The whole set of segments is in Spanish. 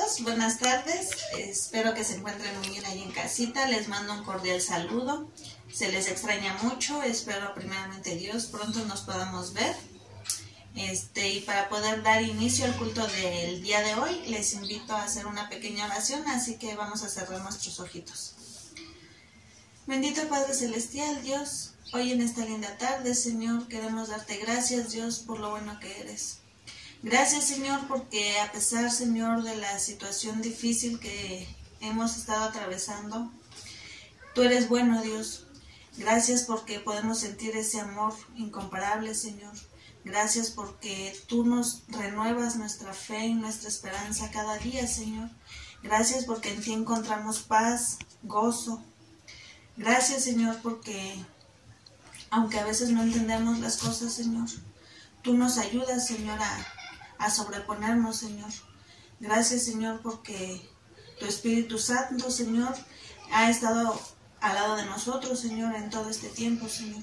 hermanitos, buenas tardes. Espero que se encuentren muy bien ahí en casita. Les mando un cordial saludo. Se les extraña mucho. Espero primeramente Dios pronto nos podamos ver. Y para poder dar inicio al culto del día de hoy, les invito a hacer una pequeña oración, así que vamos a cerrar nuestros ojitos. Bendito Padre Celestial, Dios, hoy en esta linda tarde, Señor, queremos darte gracias, Dios, por lo bueno que eres. Gracias, Señor, porque a pesar, Señor, de la situación difícil que hemos estado atravesando, tú eres bueno, Dios. Gracias porque podemos sentir ese amor incomparable, Señor. Gracias porque tú nos renuevas nuestra fe y nuestra esperanza cada día, Señor. Gracias porque en ti encontramos paz, gozo. Gracias, Señor, porque aunque a veces no entendemos las cosas, Señor, tú nos ayudas, Señor, a sobreponernos, Señor. Gracias, Señor, porque tu Espíritu Santo, Señor, ha estado al lado de nosotros, Señor, en todo este tiempo, Señor.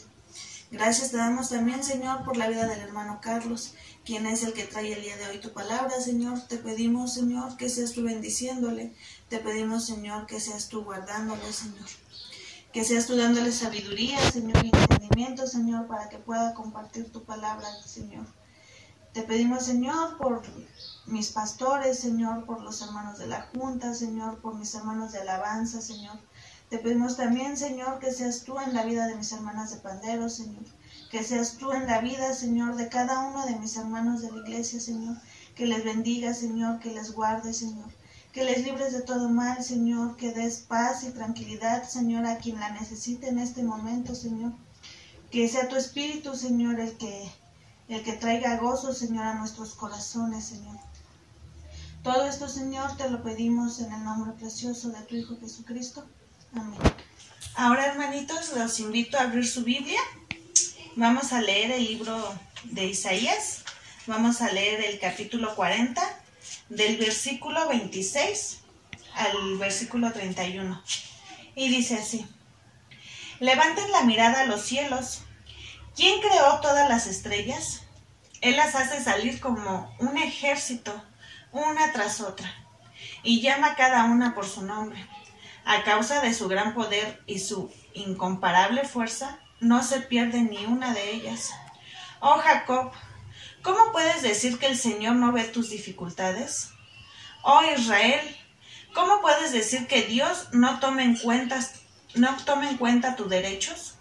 Gracias te damos también, Señor, por la vida del hermano Carlos, quien es el que trae el día de hoy tu palabra, Señor. Te pedimos, Señor, que seas tú bendiciéndole. Te pedimos, Señor, que seas tú guardándole, Señor. Que seas tú dándole sabiduría, Señor, y entendimiento, Señor, para que pueda compartir tu palabra, Señor. Te pedimos, Señor, por mis pastores, Señor, por los hermanos de la Junta, Señor, por mis hermanos de alabanza, Señor. Te pedimos también, Señor, que seas tú en la vida de mis hermanas de pandero, Señor. Que seas tú en la vida, Señor, de cada uno de mis hermanos de la iglesia, Señor. Que les bendiga, Señor, que les guarde, Señor. Que les libres de todo mal, Señor. Que des paz y tranquilidad, Señor, a quien la necesite en este momento, Señor. Que sea tu Espíritu, Señor, el que traiga gozo, Señor, a nuestros corazones, Señor. Todo esto, Señor, te lo pedimos en el nombre precioso de tu Hijo Jesucristo. Amén. Ahora, hermanitos, los invito a abrir su Biblia. Vamos a leer el libro de Isaías. Vamos a leer el capítulo 40, del versículo 26 al versículo 31. Y dice así: Levanten la mirada a los cielos. ¿Quién creó todas las estrellas? Él las hace salir como un ejército, una tras otra, y llama a cada una por su nombre. A causa de su gran poder y su incomparable fuerza, no se pierde ni una de ellas. Oh Jacob, ¿cómo puedes decir que el Señor no ve tus dificultades? Oh Israel, ¿cómo puedes decir que Dios no tome en cuenta tus derechos?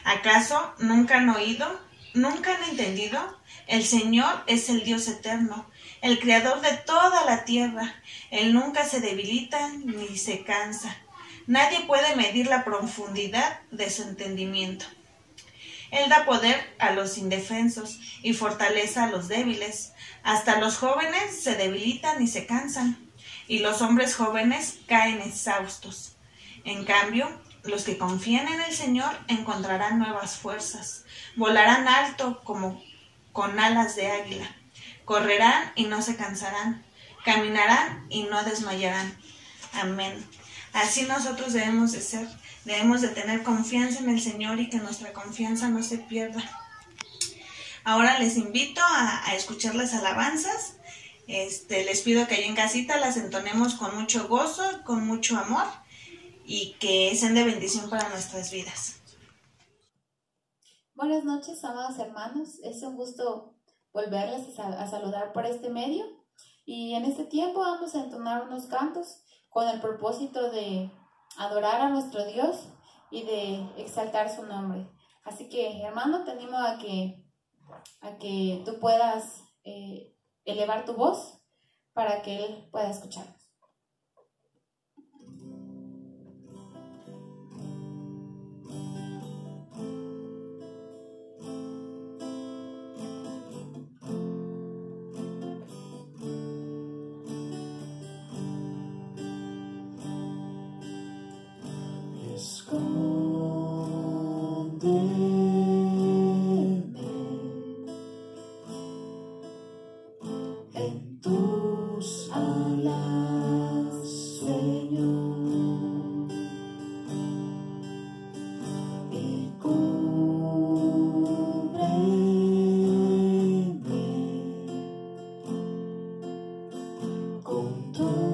¿Acaso nunca han oído? ¿Nunca han entendido? El Señor es el Dios eterno, el creador de toda la tierra. Él nunca se debilita ni se cansa. Nadie puede medir la profundidad de su entendimiento. Él da poder a los indefensos y fortaleza a los débiles. Hasta los jóvenes se debilitan y se cansan, y los hombres jóvenes caen exhaustos. En cambio, los que confían en el Señor encontrarán nuevas fuerzas. Volarán alto como con alas de águila. Correrán y no se cansarán. Caminarán y no desmayarán. Amén. Así nosotros debemos de ser. Debemos de tener confianza en el Señor y que nuestra confianza no se pierda. Ahora les invito a escuchar las alabanzas. Les pido que allá en casita las entonemos con mucho gozo, con mucho amor, y que sean de bendición para nuestras vidas. Buenas noches, amados hermanos. Es un gusto volverles a saludar por este medio. Y en este tiempo vamos a entonar unos cantos con el propósito de adorar a nuestro Dios y de exaltar su nombre. Así que, hermano, te animo a que tú puedas elevar tu voz para que Él pueda escucharnos. En tus alas, Señor, y cúbreme con tu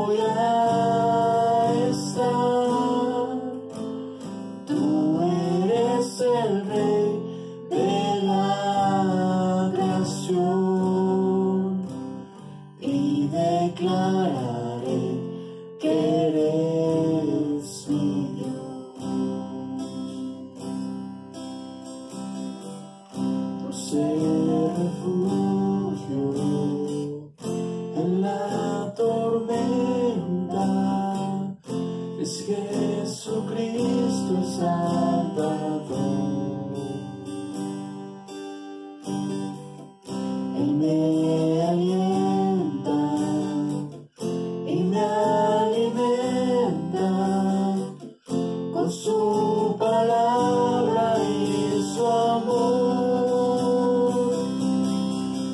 voy a estar. Tú eres el Rey de la creación y declararé que eres mi Dios. Dulce refugio en la tormenta es Jesucristo el Salvador. Él me alienta y me alimenta con su palabra y su amor.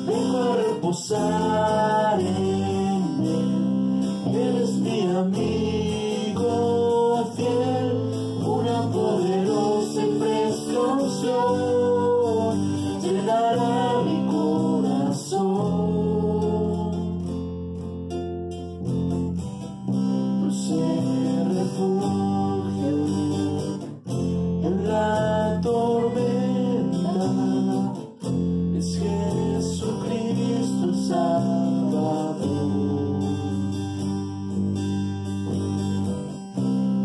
Vengo a reposar en él. Él es mi amigo fiel, una poderosa y fresca unción llenará mi corazón. Dulce refugio en la tormenta es Jesucristo el Salvador.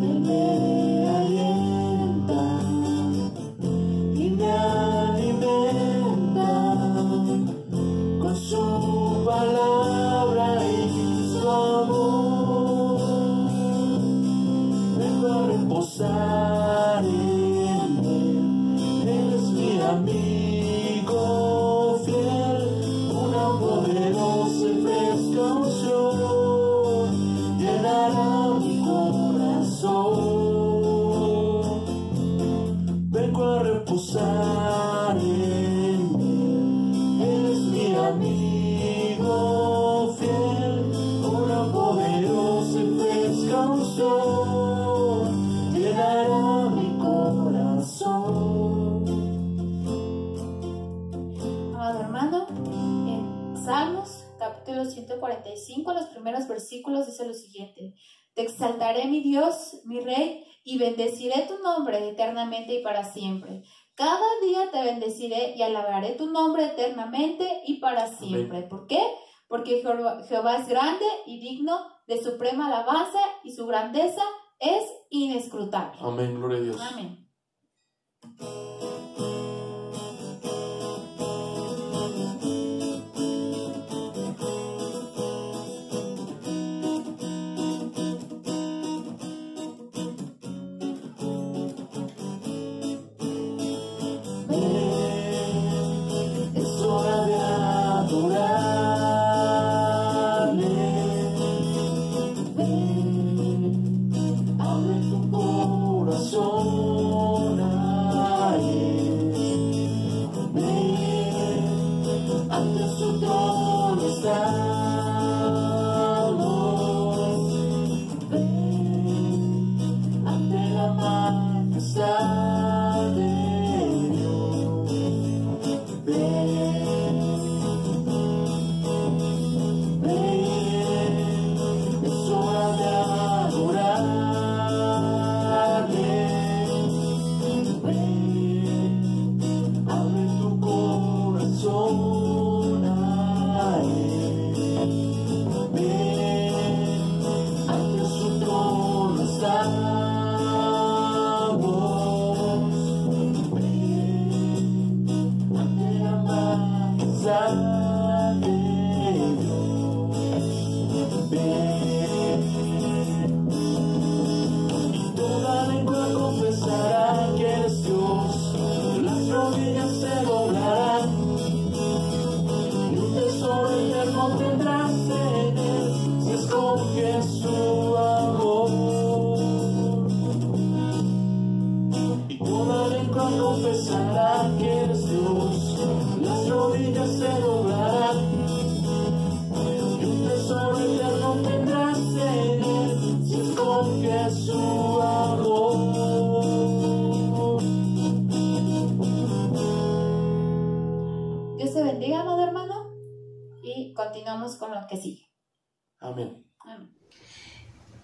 Él me alienta y me alimenta con su palabra y su amor. Vengo a reposar en él. Él es mi amigo fiel, una poderosa y fresca unción llenará mi corazón. Vengo a reposar en él. Él es mi amigo fiel, una poderosa y fresca unción llenará mi corazón. Amado hermano, en Salmos capítulo 145, los primeros versículos dice lo siguiente: Te exaltaré, mi Dios, mi Rey, y bendeciré tu nombre eternamente y para siempre. Cada día te bendeciré y alabaré tu nombre eternamente y para siempre. Amén. ¿Por qué? Porque Jehová es grande y digno de suprema alabanza, y su grandeza es inescrutable. Amén, gloria a Dios. Amén. Es hora de adorarle. Ven, abre tu corazón a él.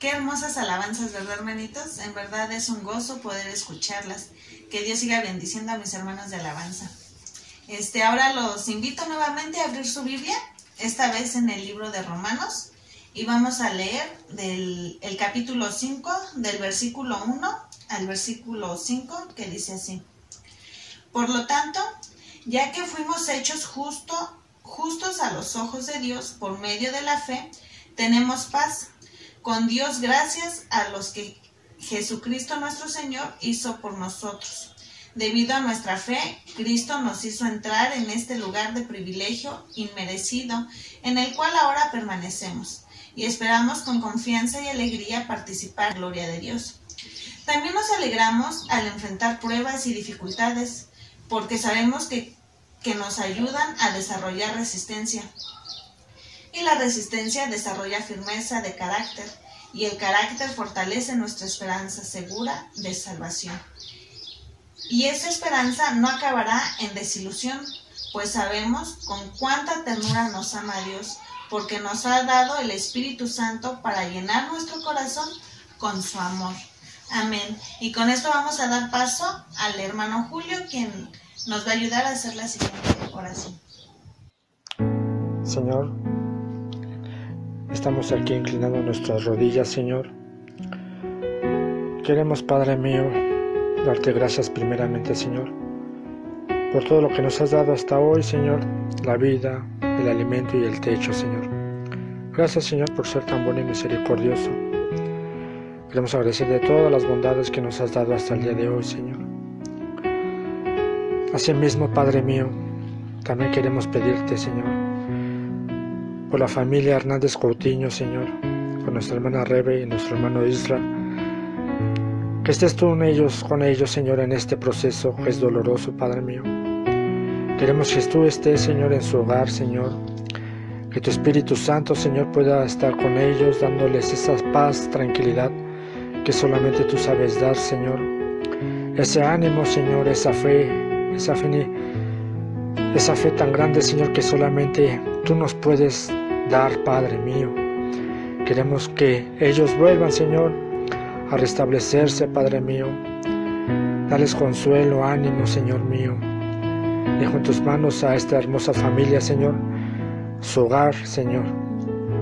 Qué hermosas alabanzas, ¿verdad, hermanitos? En verdad es un gozo poder escucharlas. Que Dios siga bendiciendo a mis hermanos de alabanza. Ahora los invito nuevamente a abrir su Biblia, esta vez en el libro de Romanos, y vamos a leer el capítulo 5, del versículo 1 al versículo 5, que dice así. Por lo tanto, ya que fuimos hechos justos a los ojos de Dios por medio de la fe, tenemos paz con Dios gracias a los que Jesucristo nuestro Señor hizo por nosotros. Debido a nuestra fe, Cristo nos hizo entrar en este lugar de privilegio inmerecido, en el cual ahora permanecemos, y esperamos con confianza y alegría participar en la gloria de Dios. También nos alegramos al enfrentar pruebas y dificultades, porque sabemos que nos ayudan a desarrollar resistencia. Y la resistencia desarrolla firmeza de carácter, y el carácter fortalece nuestra esperanza segura de salvación. Y esa esperanza no acabará en desilusión, pues sabemos con cuánta ternura nos ama Dios, porque nos ha dado el Espíritu Santo para llenar nuestro corazón con su amor. Amén. Y con esto vamos a dar paso al hermano Julio, quien nos va a ayudar a hacer la siguiente oración. Señor, estamos aquí inclinando nuestras rodillas, Señor. Queremos, Padre mío, darte gracias primeramente, Señor, por todo lo que nos has dado hasta hoy, Señor, la vida, el alimento y el techo, Señor. Gracias, Señor, por ser tan bueno y misericordioso. Queremos agradecer de todas las bondades que nos has dado hasta el día de hoy, Señor. Asimismo, Padre mío, también queremos pedirte, Señor, por la familia Hernández Coutinho, Señor, por nuestra hermana Rebe y nuestro hermano Isra, que estés tú con ellos, Señor, en este proceso que es doloroso, Padre mío. Queremos que tú estés, Señor, en su hogar, Señor, que tu Espíritu Santo, Señor, pueda estar con ellos, dándoles esa paz, tranquilidad que solamente tú sabes dar, Señor. Ese ánimo, Señor, esa fe tan grande, Señor, que solamente tú nos puedes dar, Padre mío. Queremos que ellos vuelvan, Señor, a restablecerse, Padre mío. Dales consuelo, ánimo, Señor mío. Dejo en tus manos a esta hermosa familia, Señor, su hogar, Señor.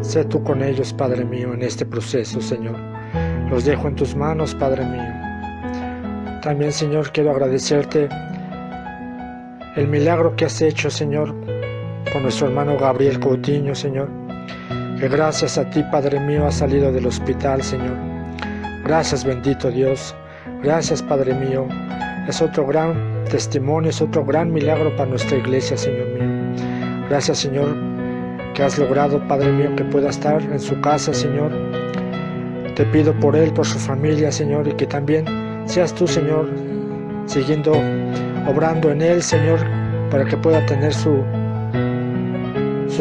Sé tú con ellos, Padre mío, en este proceso, Señor. Los dejo en tus manos, Padre mío. También, Señor, quiero agradecerte el milagro que has hecho, Señor, con nuestro hermano Gabriel Coutinho, Señor, que gracias a ti, Padre mío, ha salido del hospital, Señor. Gracias, bendito Dios. Gracias, Padre mío. Es otro gran testimonio, es otro gran milagro para nuestra iglesia, Señor mío. Gracias, Señor, que has logrado, Padre mío, que pueda estar en su casa, Señor. Te pido por él, por su familia, Señor, y que también seas tú, Señor, siguiendo obrando en él, Señor, para que pueda tener su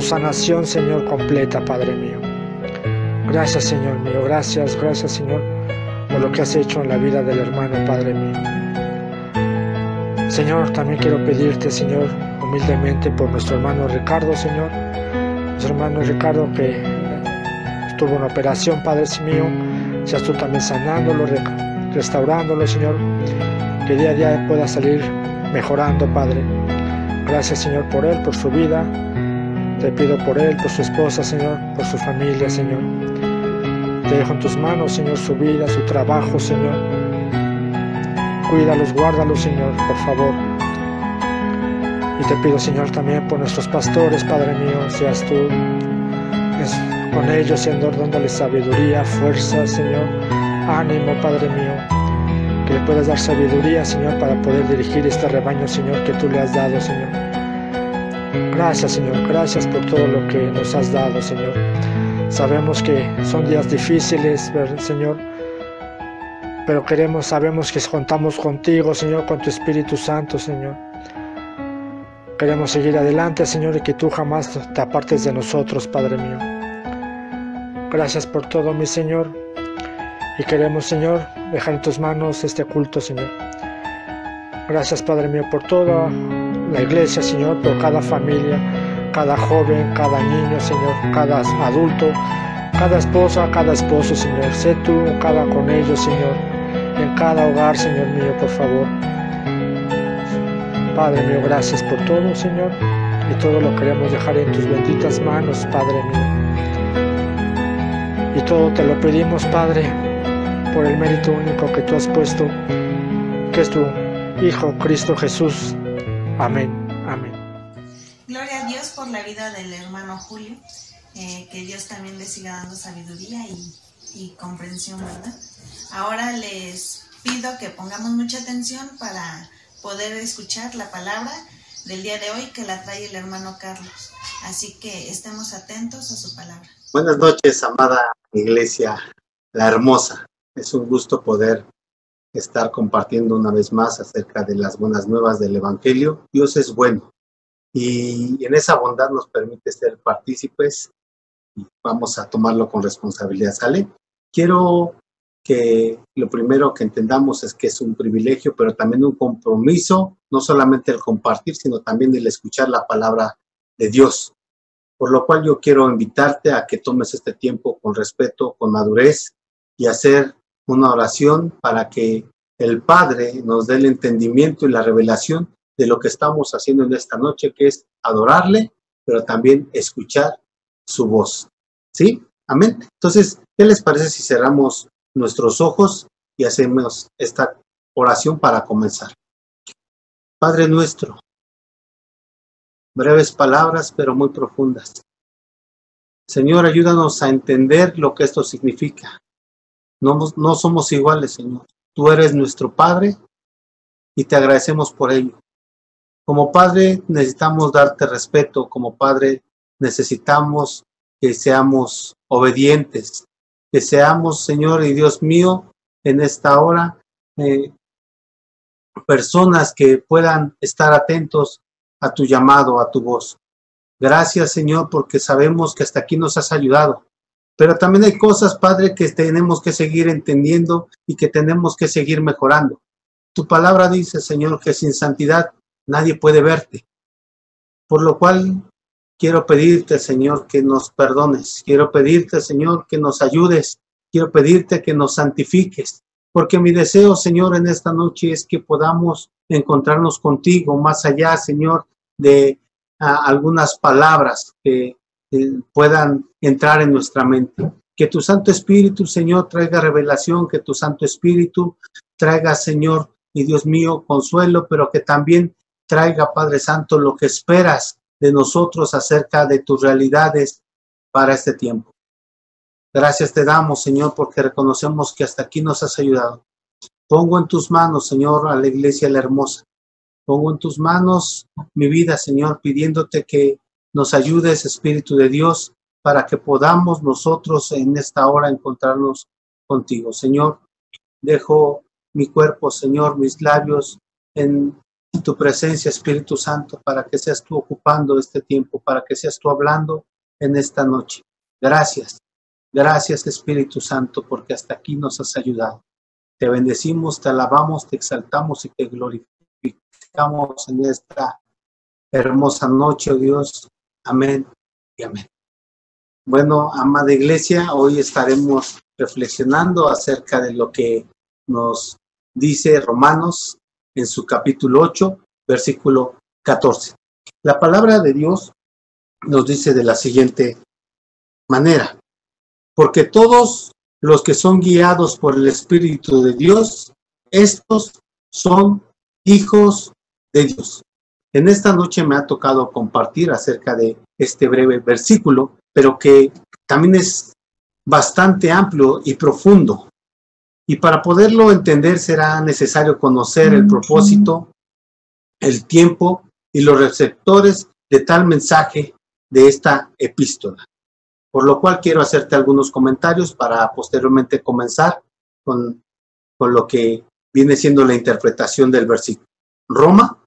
sanación, Señor, completa, Padre mío. Gracias, Señor mío, gracias, Señor, por lo que has hecho en la vida del hermano, Padre mío. Señor, también quiero pedirte, Señor, humildemente por nuestro hermano Ricardo, Señor. Nuestro hermano Ricardo que tuvo una operación, Padre mío, seas tú también sanándolo, restaurándolo, Señor, que día a día pueda salir mejorando, Padre. Gracias, Señor, por él, por su vida. Te pido por él, por su esposa, Señor, por su familia, Señor. Te dejo en tus manos, Señor, su vida, su trabajo, Señor. Cuídalos, guárdalos, Señor, por favor. Y te pido, Señor, también por nuestros pastores, Padre mío, seas tú con ellos, Señor, dándoles sabiduría, fuerza, Señor, ánimo, Padre mío. Que le puedas dar sabiduría, Señor, para poder dirigir este rebaño, Señor, que tú le has dado, Señor. Gracias, Señor, gracias por todo lo que nos has dado, Señor. Sabemos que son días difíciles, Señor, pero sabemos que contamos contigo, Señor, con tu Espíritu Santo, Señor. Queremos seguir adelante, Señor, y que tú jamás te apartes de nosotros, Padre mío. Gracias por todo, mi Señor. Y queremos, Señor, dejar en tus manos este culto, Señor. Gracias, Padre mío, por toda la iglesia, Señor, por cada familia, cada joven, cada niño, Señor, cada adulto cada esposa, cada esposo, Señor. Sé tú cada con ellos, Señor, en cada hogar, Señor mío, por favor. Padre mío, gracias por todo, Señor, y todo lo queremos dejar en tus benditas manos, Padre mío. Y todo te lo pedimos, Padre, por el mérito único que tú has puesto, que es tu Hijo, Cristo Jesús. Amén, amén. Gloria a Dios por la vida del hermano Julio, que Dios también le siga dando sabiduría y comprensión, ¿verdad? Ahora les pido que pongamos mucha atención para poder escuchar la palabra del día de hoy que la trae el hermano Carlos. Así que estemos atentos a su palabra. Buenas noches, amada iglesia, la hermosa. Es un gusto poder estar compartiendo una vez más acerca de las buenas nuevas del Evangelio. Dios es bueno y en esa bondad nos permite ser partícipes y vamos a tomarlo con responsabilidad, ¿sale? Quiero que lo primero que entendamos es que es un privilegio, pero también un compromiso, no solamente el compartir, sino también el escuchar la palabra de Dios. Por lo cual yo quiero invitarte a que tomes este tiempo con respeto, con madurez y hacer una oración para que el Padre nos dé el entendimiento y la revelación de lo que estamos haciendo en esta noche, que es adorarle, pero también escuchar su voz. ¿Sí? Amén. Entonces, ¿qué les parece si cerramos nuestros ojos y hacemos esta oración para comenzar? Padre nuestro, breves palabras, pero muy profundas. Señor, ayúdanos a entender lo que esto significa. No somos iguales, Señor. Tú eres nuestro Padre y te agradecemos por ello. Como Padre necesitamos darte respeto. Como Padre necesitamos que seamos obedientes. Que seamos, Señor y Dios mío, en esta hora, personas que puedan estar atentos a tu llamado, a tu voz. Gracias, Señor, porque sabemos que hasta aquí nos has ayudado. Pero también hay cosas, Padre, que tenemos que seguir entendiendo y que tenemos que seguir mejorando. Tu palabra dice, Señor, que sin santidad nadie puede verte. Por lo cual quiero pedirte, Señor, que nos perdones. Quiero pedirte, Señor, que nos ayudes. Quiero pedirte que nos santifiques. Porque mi deseo, Señor, en esta noche es que podamos encontrarnos contigo más allá, Señor, de algunas palabras que puedan entrar en nuestra mente. Que tu Santo Espíritu, Señor, traiga revelación, que tu Santo Espíritu traiga, Señor y Dios mío, consuelo, pero que también traiga, Padre Santo, lo que esperas de nosotros acerca de tus realidades para este tiempo. Gracias te damos, Señor, porque reconocemos que hasta aquí nos has ayudado. Pongo en tus manos, Señor, a la iglesia la hermosa. Pongo en tus manos mi vida, Señor, pidiéndote que nos ayudes, Espíritu de Dios, para que podamos nosotros en esta hora encontrarnos contigo. Señor, dejo mi cuerpo, Señor, mis labios en tu presencia, Espíritu Santo, para que seas tú ocupando este tiempo, para que seas tú hablando en esta noche. Gracias, gracias, Espíritu Santo, porque hasta aquí nos has ayudado. Te bendecimos, te alabamos, te exaltamos y te glorificamos en esta hermosa noche, oh Dios. Amén y amén. Bueno, amada iglesia, hoy estaremos reflexionando acerca de lo que nos dice Romanos en su capítulo 8, versículo 14. La palabra de Dios nos dice de la siguiente manera: porque todos los que son guiados por el Espíritu de Dios, estos son hijos de Dios. En esta noche me ha tocado compartir acerca de este breve versículo, pero que también es bastante amplio y profundo. Y para poderlo entender será necesario conocer el propósito, el tiempo y los receptores de tal mensaje de esta epístola. Por lo cual quiero hacerte algunos comentarios para posteriormente comenzar con lo que viene siendo la interpretación del versículo. Roma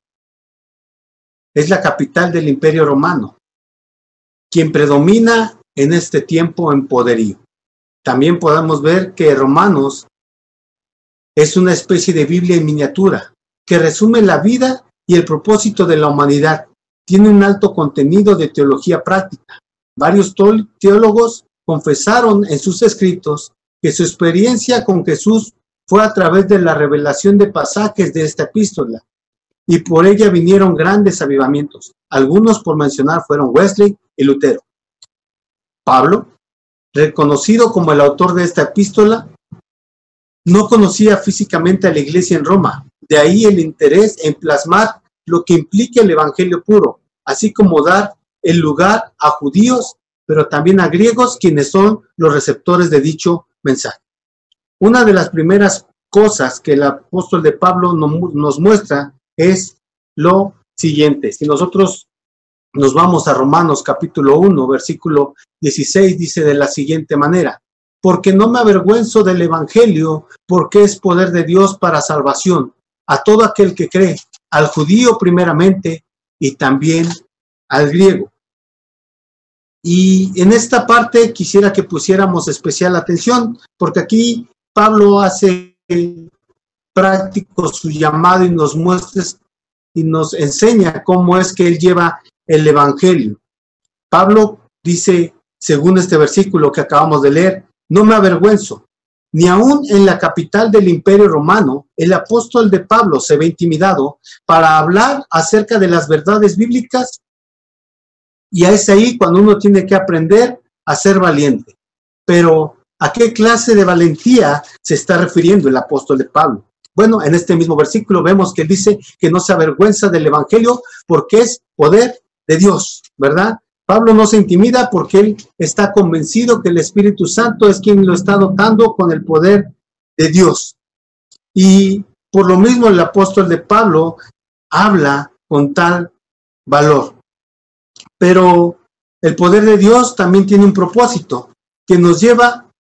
es la capital del Imperio Romano, quien predomina en este tiempo en poderío. También podemos ver que Romanos es una especie de Biblia en miniatura, que resume la vida y el propósito de la humanidad. Tiene un alto contenido de teología práctica. Varios teólogos confesaron en sus escritos que su experiencia con Jesús fue a través de la revelación de pasajes de esta epístola, y por ella vinieron grandes avivamientos. Algunos, por mencionar, fueron Wesley y Lutero. Pablo, reconocido como el autor de esta epístola, no conocía físicamente a la iglesia en Roma. De ahí el interés en plasmar lo que implica el evangelio puro, así como dar el lugar a judíos, pero también a griegos, quienes son los receptores de dicho mensaje. Una de las primeras cosas que el apóstol de Pablo nos muestra es lo siguiente. Si nosotros nos vamos a Romanos capítulo 1, versículo 16, dice de la siguiente manera: porque no me avergüenzo del evangelio, porque es poder de Dios para salvación a todo aquel que cree, al judío primeramente y también al griego. Y en esta parte quisiera que pusiéramos especial atención, porque aquí Pablo hace práctico su llamado y nos muestra y nos enseña cómo es que él lleva el evangelio. Pablo dice, según este versículo que acabamos de leer: no me avergüenzo. Ni aún en la capital del Imperio Romano, el apóstol de Pablo se ve intimidado para hablar acerca de las verdades bíblicas, y es ahí cuando uno tiene que aprender a ser valiente. Pero, ¿a qué clase de valentía se está refiriendo el apóstol de Pablo? Bueno, en este mismo versículo vemos que él dice que no se avergüenza del evangelio porque es poder de Dios, ¿verdad? Pablo no se intimida porque él está convencido que el Espíritu Santo es quien lo está dotando con el poder de Dios. Y por lo mismo el apóstol de Pablo habla con tal valor. Pero el poder de Dios también tiene un propósito que nos lleva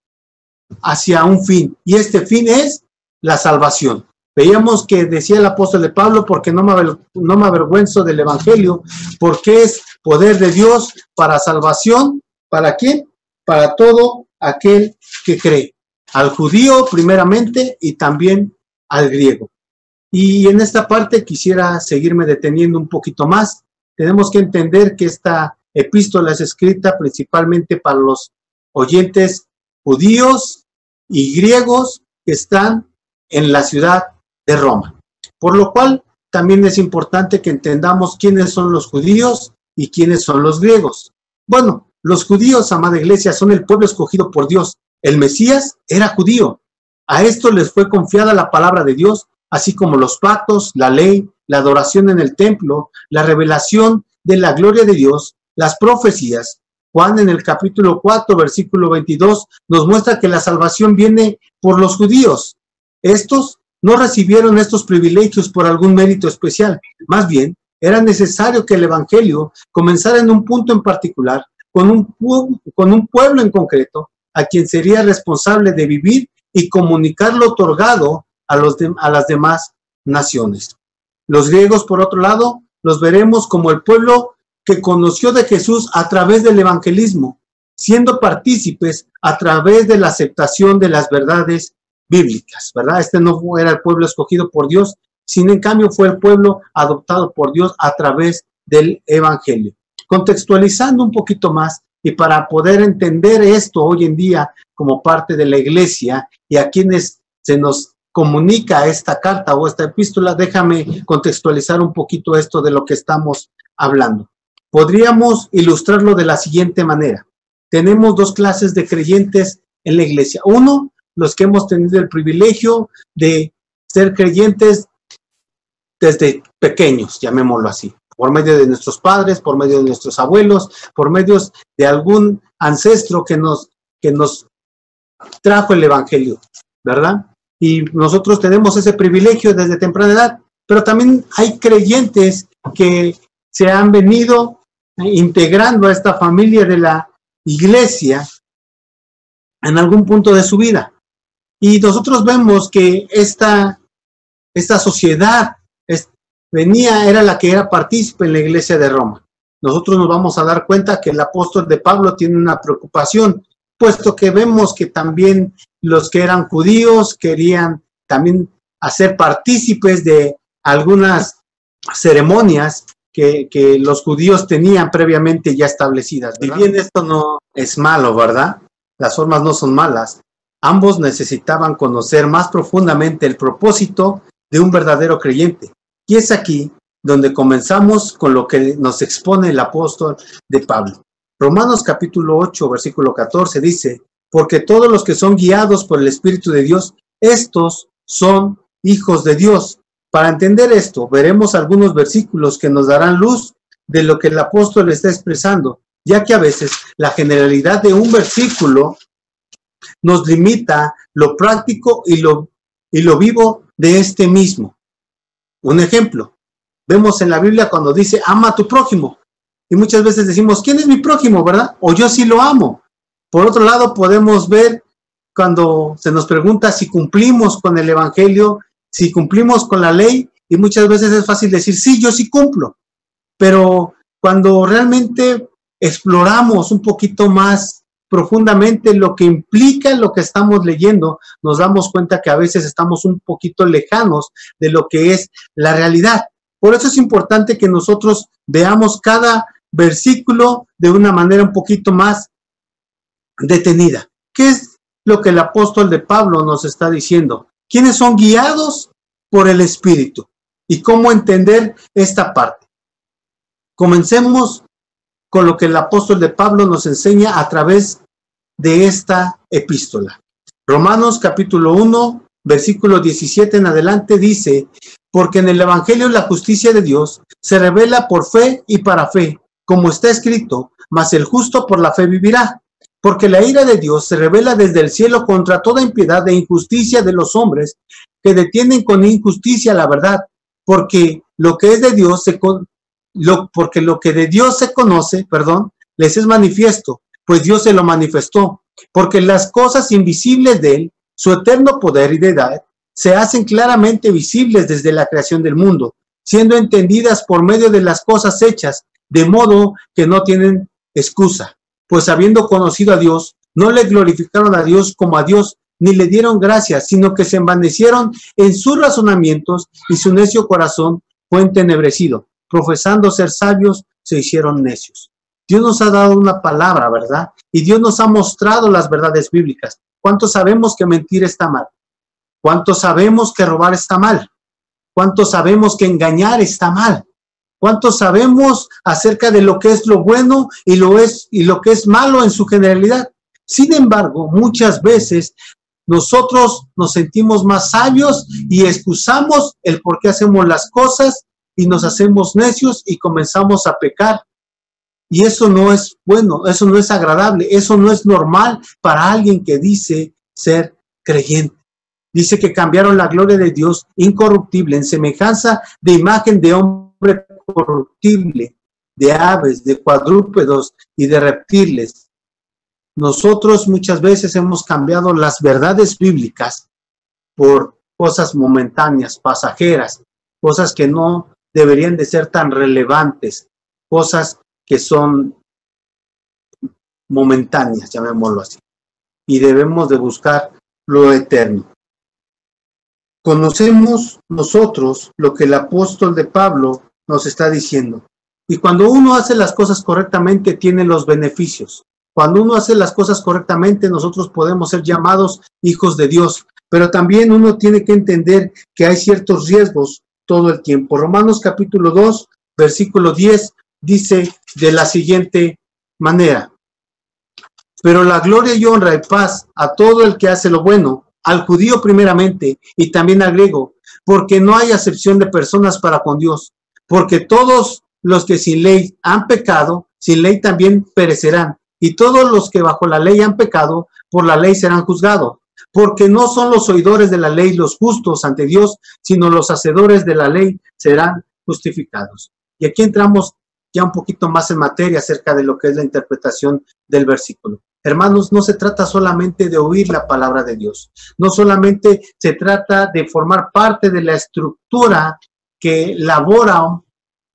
hacia un fin, y este fin es la salvación. Veíamos que decía el apóstol de Pablo: porque no me avergüenzo del evangelio, porque es poder de Dios para salvación. ¿Para quién? Para todo aquel que cree, al judío primeramente y también al griego. Y en esta parte quisiera seguirme deteniendo un poquito más. Tenemos que entender que esta epístola es escrita principalmente para los oyentes judíos y griegos que están en la ciudad de Roma. Por lo cual también es importante que entendamos quiénes son los judíos y quiénes son los griegos. Bueno, los judíos, amada iglesia, son el pueblo escogido por Dios. El Mesías era judío. A esto les fue confiada la palabra de Dios, así como los pactos, la ley, la adoración en el templo, la revelación de la gloria de Dios, las profecías. Juan en el capítulo 4, versículo 22, nos muestra que la salvación viene por los judíos. Estos no recibieron estos privilegios por algún mérito especial. Más bien, era necesario que el evangelio comenzara en un punto en particular, con un pueblo en concreto, a quien sería responsable de vivir y comunicar lo otorgado a las demás naciones. Los griegos, por otro lado, los veremos como el pueblo que conoció de Jesús a través del evangelismo, siendo partícipes a través de la aceptación de las verdades bíblicas, ¿verdad? Este no era el pueblo escogido por Dios, sino en cambio fue el pueblo adoptado por Dios a través del evangelio. Contextualizando un poquito más, y para poder entender esto hoy en día como parte de la iglesia y a quienes se nos comunica esta carta o esta epístola, déjame contextualizar un poquito esto de lo que estamos hablando. Podríamos ilustrarlo de la siguiente manera. Tenemos dos clases de creyentes en la iglesia. Uno, los que hemos tenido el privilegio de ser creyentes desde pequeños, llamémoslo así, por medio de nuestros padres, por medio de nuestros abuelos, por medio de algún ancestro que nos trajo el evangelio, ¿verdad? Y nosotros tenemos ese privilegio desde temprana edad, pero también hay creyentes que se han venido integrando a esta familia de la iglesia en algún punto de su vida. Y nosotros vemos que esta sociedad era la que era partícipe en la iglesia de Roma. Nosotros nos vamos a dar cuenta que el apóstol de Pablo tiene una preocupación, puesto que vemos que también los que eran judíos querían también hacer partícipes de algunas ceremonias que los judíos tenían previamente ya establecidas. Y bien, esto no es malo, ¿verdad? las formas no son malas. Ambos necesitaban conocer más profundamente el propósito de un verdadero creyente. Y es aquí donde comenzamos con lo que nos expone el apóstol de Pablo. Romanos capítulo 8, versículo 14 dice: porque todos los que son guiados por el Espíritu de Dios, estos son hijos de Dios. Para entender esto, veremos algunos versículos que nos darán luz de lo que el apóstol está expresando, ya que a veces la generalidad de un versículo nos limita lo práctico y lo vivo de este mismo. Un ejemplo, vemos en la Biblia cuando dice, ama a tu prójimo. Y muchas veces decimos, ¿quién es mi prójimo, verdad? O yo sí lo amo. Por otro lado, podemos ver cuando se nos pregunta si cumplimos con el Evangelio, si cumplimos con la ley, y muchas veces es fácil decir, sí, yo sí cumplo. Pero cuando realmente exploramos un poquito más profundamente lo que implica lo que estamos leyendo, nos damos cuenta que a veces estamos un poquito lejanos de lo que es la realidad. Por eso es importante que nosotros veamos cada versículo de una manera un poquito más detenida. ¿Qué es lo que el apóstol de Pablo nos está diciendo? ¿Quiénes son guiados por el Espíritu? ¿Y cómo entender esta parte? Comencemos con lo que el apóstol de Pablo nos enseña a través de esta epístola. Romanos capítulo 1, versículo 17 en adelante dice, porque en el Evangelio la justicia de Dios se revela por fe y para fe, como está escrito, mas el justo por la fe vivirá. Porque la ira de Dios se revela desde el cielo contra toda impiedad e injusticia de los hombres que detienen con injusticia la verdad, porque lo que es de Dios porque lo que de Dios se conoce, les es manifiesto, pues Dios se lo manifestó, porque las cosas invisibles de él, su eterno poder y deidad, se hacen claramente visibles desde la creación del mundo, siendo entendidas por medio de las cosas hechas, de modo que no tienen excusa. Pues habiendo conocido a Dios, no le glorificaron a Dios como a Dios, ni le dieron gracias, sino que se envanecieron en sus razonamientos, y su necio corazón fue entenebrecido. Profesando ser sabios, se hicieron necios. Dios nos ha dado una palabra, ¿verdad? Y Dios nos ha mostrado las verdades bíblicas. ¿Cuántos sabemos que mentir está mal? ¿Cuántos sabemos que robar está mal? ¿Cuántos sabemos que engañar está mal? ¿Cuántos sabemos acerca de lo que es lo bueno y lo que es malo en su generalidad? Sin embargo, muchas veces nosotros nos sentimos más sabios y excusamos el por qué hacemos las cosas y nos hacemos necios y comenzamos a pecar. Y eso no es bueno, eso no es agradable, eso no es normal para alguien que dice ser creyente. Dice que cambiaron la gloria de Dios incorruptible en semejanza de imagen de hombre corruptible, de aves, de cuadrúpedos y de reptiles. Nosotros muchas veces hemos cambiado las verdades bíblicas por cosas momentáneas, pasajeras, cosas que no deberían de ser tan relevantes, cosas que son momentáneas, llamémoslo así, y debemos de buscar lo eterno. Conocemos nosotros lo que el apóstol de Pablo nos está diciendo. Y cuando uno hace las cosas correctamente, tiene los beneficios. Cuando uno hace las cosas correctamente, nosotros podemos ser llamados hijos de Dios. Pero también uno tiene que entender que hay ciertos riesgos todo el tiempo. Romanos capítulo 2, versículo 10, dice de la siguiente manera. Pero la gloria y honra y paz a todo el que hace lo bueno, al judío primeramente y también al griego, porque no hay acepción de personas para con Dios. Porque todos los que sin ley han pecado, sin ley también perecerán. Y todos los que bajo la ley han pecado, por la ley serán juzgados. Porque no son los oidores de la ley los justos ante Dios, sino los hacedores de la ley serán justificados. Y aquí entramos ya un poquito más en materia acerca de lo que es la interpretación del versículo. Hermanos, no se trata solamente de oír la palabra de Dios. No solamente se trata de formar parte de la estructura que labora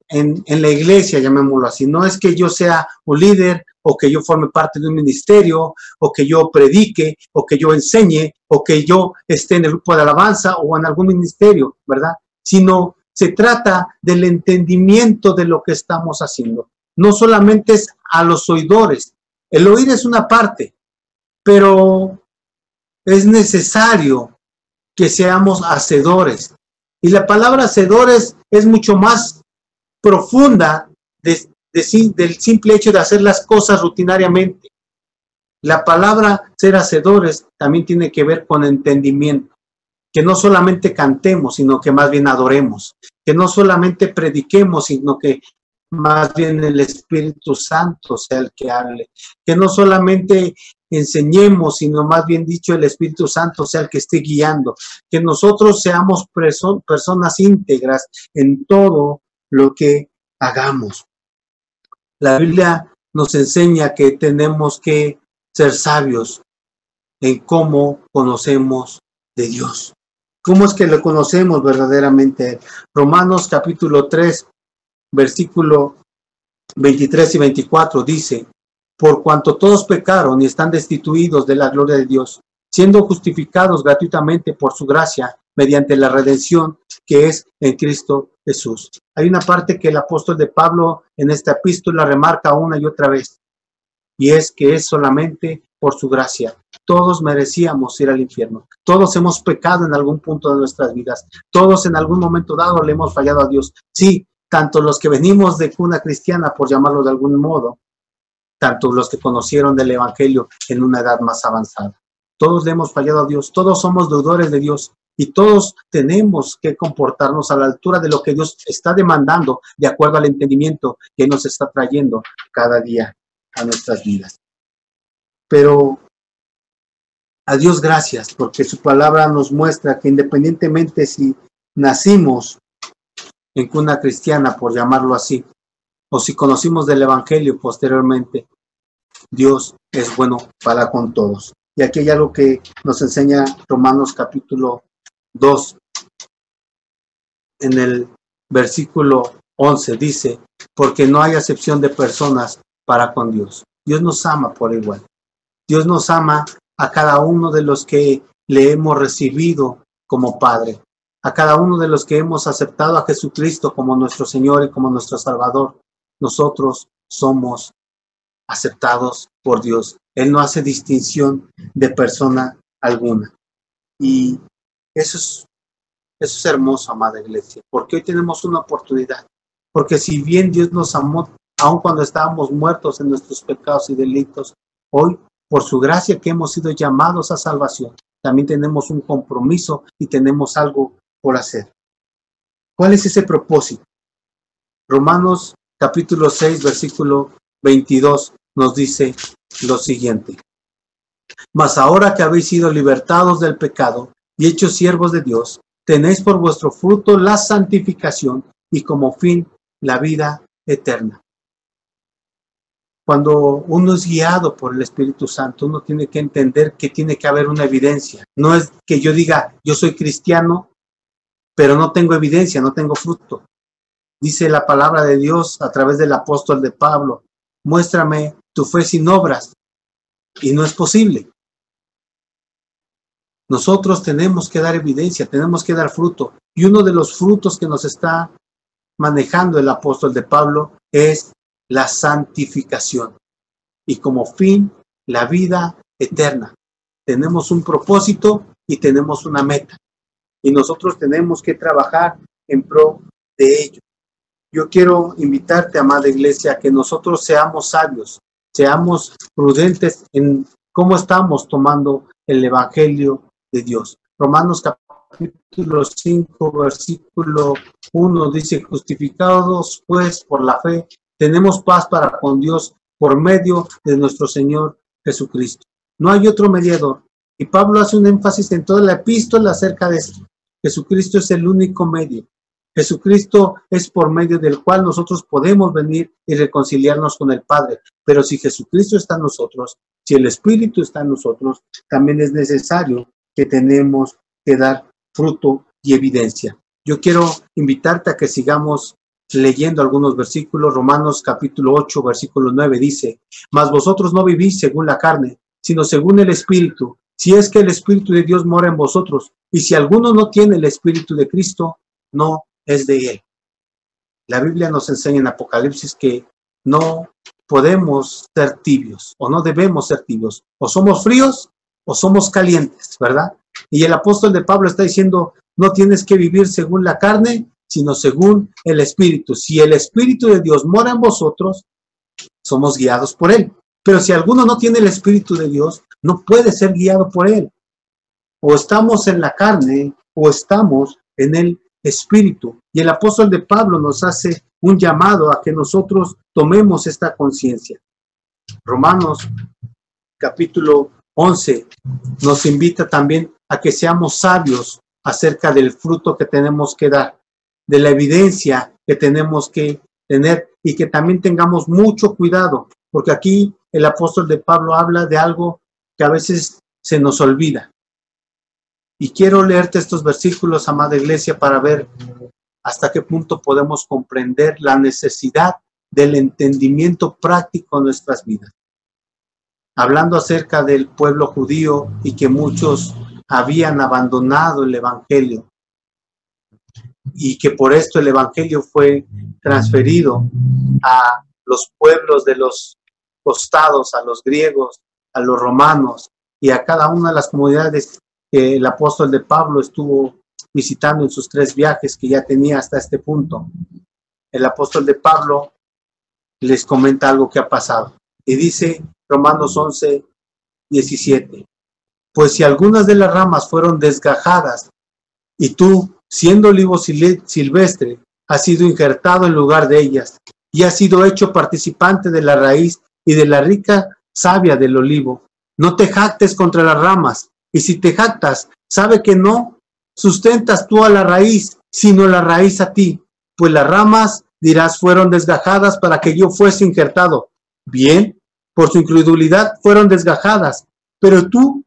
en la iglesia, llamémoslo así. No es que yo sea un líder o que yo forme parte de un ministerio o que yo predique o que yo enseñe o que yo esté en el grupo de alabanza o en algún ministerio, ¿verdad? Sino se trata del entendimiento de lo que estamos haciendo. No solamente es a los oidores. El oír es una parte, pero es necesario que seamos hacedores. Y la palabra hacedores es mucho más profunda del simple hecho de hacer las cosas rutinariamente. La palabra ser hacedores también tiene que ver con entendimiento. Que no solamente cantemos, sino que más bien adoremos. Que no solamente prediquemos, sino que más bien el Espíritu Santo sea el que hable. Que no solamente enseñemos, sino más bien dicho el Espíritu Santo sea el que esté guiando. Que nosotros seamos personas íntegras en todo lo que hagamos. La Biblia nos enseña que tenemos que ser sabios en cómo conocemos de Dios. ¿Cómo es que lo conocemos verdaderamente? Romanos capítulo 3, versículo 23 y 24 dice: por cuanto todos pecaron y están destituidos de la gloria de Dios, siendo justificados gratuitamente por su gracia, mediante la redención que es en Cristo Jesús. Hay una parte que el apóstol de Pablo en esta epístola remarca una y otra vez, y es que es solamente por su gracia. Todos merecíamos ir al infierno. Todos hemos pecado en algún punto de nuestras vidas. Todos en algún momento dado le hemos fallado a Dios. Sí, tanto los que venimos de cuna cristiana, por llamarlo de algún modo, tanto los que conocieron del Evangelio en una edad más avanzada. Todos le hemos fallado a Dios. Todos somos deudores de Dios. Y todos tenemos que comportarnos a la altura de lo que Dios está demandando, de acuerdo al entendimiento que nos está trayendo cada día a nuestras vidas. Pero a Dios gracias, porque su palabra nos muestra que independientemente si nacimos en cuna cristiana, por llamarlo así, o si conocimos del Evangelio posteriormente, Dios es bueno para con todos. Y aquí hay algo que nos enseña Romanos capítulo 2, en el versículo 11, dice: porque no hay acepción de personas para con Dios. Dios nos ama por igual. Dios nos ama a cada uno de los que le hemos recibido como Padre, a cada uno de los que hemos aceptado a Jesucristo como nuestro Señor y como nuestro Salvador. Nosotros somos aceptados por Dios. Él no hace distinción de persona alguna. Y eso es hermoso, amada iglesia, porque hoy tenemos una oportunidad. Porque si bien Dios nos amó, aun cuando estábamos muertos en nuestros pecados y delitos, hoy, por su gracia que hemos sido llamados a salvación, también tenemos un compromiso y tenemos algo por hacer. ¿Cuál es ese propósito? Romanos capítulo 6, versículo 22 nos dice lo siguiente: mas ahora que habéis sido libertados del pecado y hechos siervos de Dios, tenéis por vuestro fruto la santificación y como fin la vida eterna. Cuando uno es guiado por el Espíritu Santo, uno tiene que entender que tiene que haber una evidencia. No es que yo diga, yo soy cristiano, pero no tengo evidencia, no tengo fruto. Dice la palabra de Dios a través del apóstol de Pablo: muéstrame tu fe sin obras. Y no es posible. Nosotros tenemos que dar evidencia, tenemos que dar fruto. Y uno de los frutos que nos está manejando el apóstol de Pablo es la santificación. Y como fin, la vida eterna. Tenemos un propósito y tenemos una meta. Y nosotros tenemos que trabajar en pro de ello. Yo quiero invitarte, amada iglesia, a que nosotros seamos sabios, seamos prudentes en cómo estamos tomando el Evangelio de Dios. Romanos capítulo 5, versículo 1 dice: justificados pues por la fe, tenemos paz para con Dios por medio de nuestro Señor Jesucristo. No hay otro mediador. Y Pablo hace un énfasis en toda la epístola acerca de esto. Jesucristo es el único medio. Jesucristo es por medio del cual nosotros podemos venir y reconciliarnos con el Padre. Pero si Jesucristo está en nosotros, si el Espíritu está en nosotros, también es necesario que tenemos que dar fruto y evidencia. Yo quiero invitarte a que sigamos leyendo algunos versículos. Romanos capítulo 8, versículo 9 dice: mas vosotros no vivís según la carne, sino según el Espíritu, si es que el Espíritu de Dios mora en vosotros. Y si alguno no tiene el Espíritu de Cristo, no es de él. La Biblia nos enseña en Apocalipsis que no podemos ser tibios o no debemos ser tibios. O somos fríos o somos calientes, ¿verdad? Y el apóstol de Pablo está diciendo, no tienes que vivir según la carne, sino según el Espíritu. Si el Espíritu de Dios mora en vosotros, somos guiados por Él. Pero si alguno no tiene el Espíritu de Dios, no puede ser guiado por Él. O estamos en la carne o estamos en el Espíritu. Y el apóstol de Pablo nos hace un llamado a que nosotros tomemos esta conciencia. Romanos capítulo 11 nos invita también a que seamos sabios acerca del fruto que tenemos que dar, de la evidencia que tenemos que tener y que también tengamos mucho cuidado, porque aquí el apóstol de Pablo habla de algo que a veces se nos olvida. Y quiero leerte estos versículos, amada iglesia, para ver hasta qué punto podemos comprender la necesidad del entendimiento práctico en nuestras vidas. Hablando acerca del pueblo judío y que muchos habían abandonado el evangelio y que por esto el evangelio fue transferido a los pueblos de los costados, a los griegos, a los romanos y a cada una de las comunidades que el apóstol de Pablo estuvo visitando en sus 3 viajes que ya tenía hasta este punto. El apóstol de Pablo les comenta algo que ha pasado y dice Romanos 11, 17, pues si algunas de las ramas fueron desgajadas y tú, siendo olivo silvestre, has sido injertado en lugar de ellas y has sido hecho participante de la raíz y de la rica savia del olivo, no te jactes contra las ramas, y si te jactas, sabe que no sustentas tú a la raíz, sino la raíz a ti, pues las ramas, dirás, fueron desgajadas para que yo fuese injertado. Bien, por su incredulidad fueron desgajadas, pero tú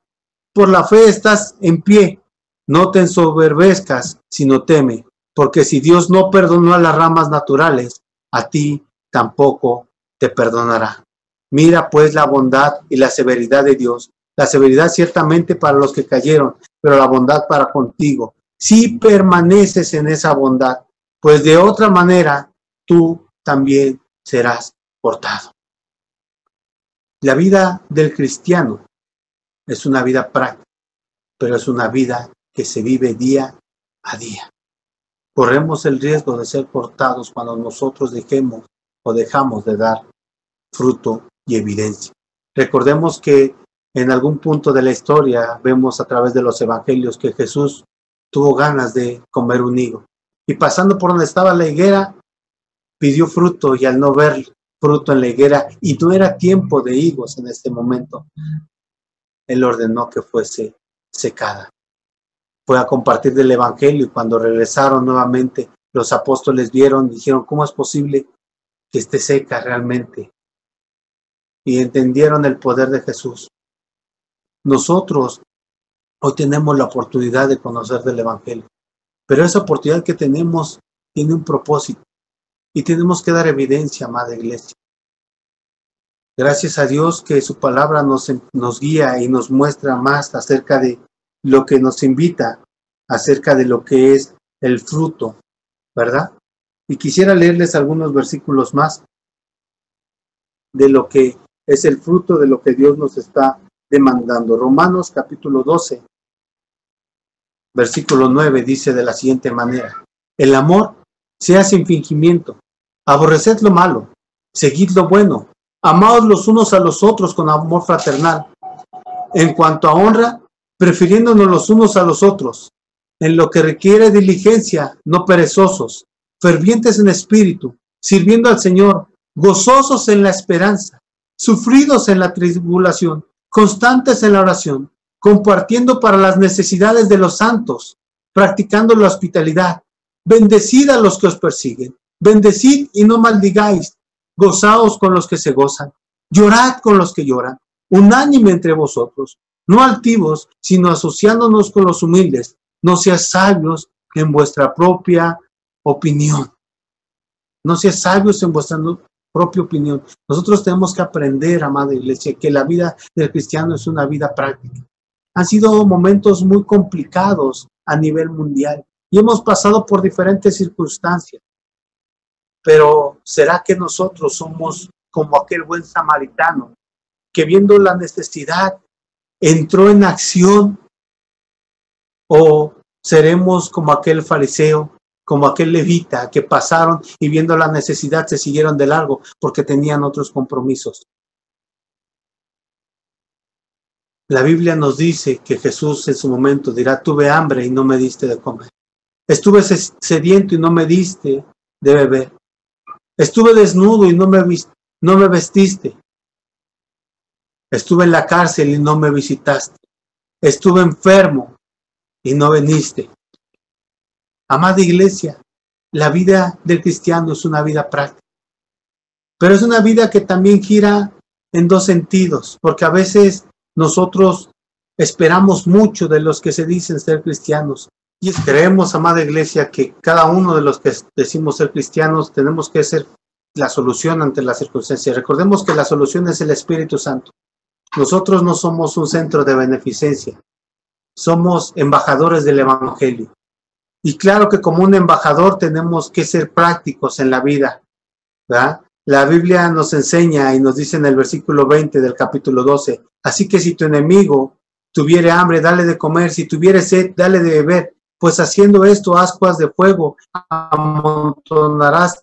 por la fe estás en pie. No te ensoberbezcas, sino teme, porque si Dios no perdonó a las ramas naturales, a ti tampoco te perdonará. Mira pues la bondad y la severidad de Dios, la severidad ciertamente para los que cayeron, pero la bondad para contigo, si permaneces en esa bondad, pues de otra manera tú también serás cortado. La vida del cristiano es una vida práctica, pero es una vida que se vive día a día. Corremos el riesgo de ser cortados cuando nosotros dejamos de dar fruto y evidencia. Recordemos que en algún punto de la historia vemos a través de los evangelios que Jesús tuvo ganas de comer un higo y pasando por donde estaba la higuera pidió fruto y al no ver fruto en la higuera y no era tiempo de higos en este momento, Él ordenó que fuese secada. Fue a compartir del evangelio y cuando regresaron nuevamente los apóstoles dijeron, ¿cómo es posible que esté seca realmente? Y entendieron el poder de Jesús. Nosotros hoy tenemos la oportunidad de conocer del evangelio, pero esa oportunidad que tenemos tiene un propósito y tenemos que dar evidencia, amada iglesia. Gracias a Dios que su palabra nos guía y nos muestra más acerca de lo que nos invita, acerca de lo que es el fruto, ¿verdad? Y quisiera leerles algunos versículos más de lo que es el fruto de lo que Dios nos está demandando. Romanos capítulo 12, versículo 9 dice de la siguiente manera: el amor sea sin fingimiento, aborreced lo malo, seguid lo bueno, amaos los unos a los otros con amor fraternal. En cuanto a honra, prefiriéndonos los unos a los otros, en lo que requiere diligencia, no perezosos, fervientes en espíritu, sirviendo al Señor, gozosos en la esperanza, sufridos en la tribulación, constantes en la oración, compartiendo para las necesidades de los santos, practicando la hospitalidad. Bendecid a los que os persiguen, bendecid y no maldigáis, gozaos con los que se gozan, llorad con los que lloran, unánime entre vosotros, no altivos, sino asociándonos con los humildes, no seas sabios en vuestra propia opinión. No seas sabios en vuestra propia opinión. Nosotros tenemos que aprender, amada iglesia, que la vida del cristiano es una vida práctica. Han sido momentos muy complicados a nivel mundial y hemos pasado por diferentes circunstancias. Pero ¿será que nosotros somos como aquel buen samaritano que viendo la necesidad entró en acción? ¿O seremos como aquel fariseo, como aquel levita que pasaron y viendo la necesidad se siguieron de largo porque tenían otros compromisos? La Biblia nos dice que Jesús en su momento dirá: tuve hambre y no me diste de comer. Estuve sediento y no me diste de beber. Estuve desnudo y no me vestiste. Estuve en la cárcel y no me visitaste. Estuve enfermo y no viniste. Amada iglesia, la vida del cristiano es una vida práctica. Pero es una vida que también gira en dos sentidos, porque a veces nosotros esperamos mucho de los que se dicen ser cristianos. Y creemos, amada iglesia, que cada uno de los que decimos ser cristianos tenemos que ser la solución ante las circunstancias. Recordemos que la solución es el Espíritu Santo. Nosotros no somos un centro de beneficencia. Somos embajadores del Evangelio. Y claro que como un embajador tenemos que ser prácticos en la vida, ¿verdad? La Biblia nos enseña y nos dice en el versículo 20 del capítulo 12, así que si tu enemigo tuviere hambre, dale de comer, si tuviere sed, dale de beber, pues haciendo esto, ascuas de fuego amontonarás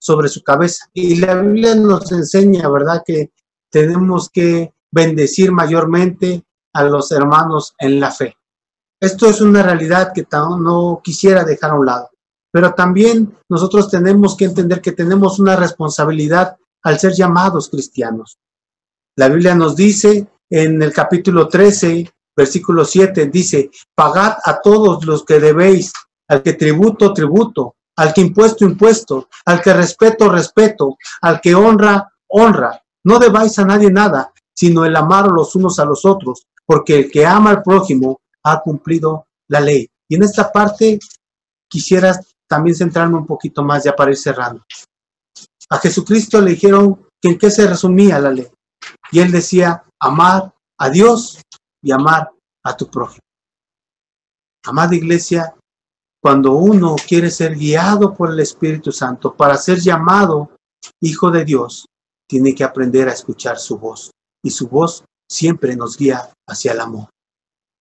sobre su cabeza. Y la Biblia nos enseña, ¿verdad?, que tenemos que bendecir mayormente a los hermanos en la fe. Esto es una realidad que no quisiera dejar a un lado. Pero también nosotros tenemos que entender que tenemos una responsabilidad al ser llamados cristianos. La Biblia nos dice en el capítulo 13, versículo 7, dice: pagad a todos los que debéis, al que tributo, tributo, al que impuesto, impuesto, al que respeto, respeto, al que honra, honra. No debáis a nadie nada, sino el amar los unos a los otros, porque el que ama al prójimo ha cumplido la ley. Y en esta parte quisiera también centrarme un poquito más ya para ir cerrando. A Jesucristo le dijeron que en qué se resumía la ley. Y él decía: amar a Dios y amar a tu prójimo. Amada iglesia, cuando uno quiere ser guiado por el Espíritu Santo para ser llamado hijo de Dios, tiene que aprender a escuchar su voz. Y su voz siempre nos guía hacia el amor.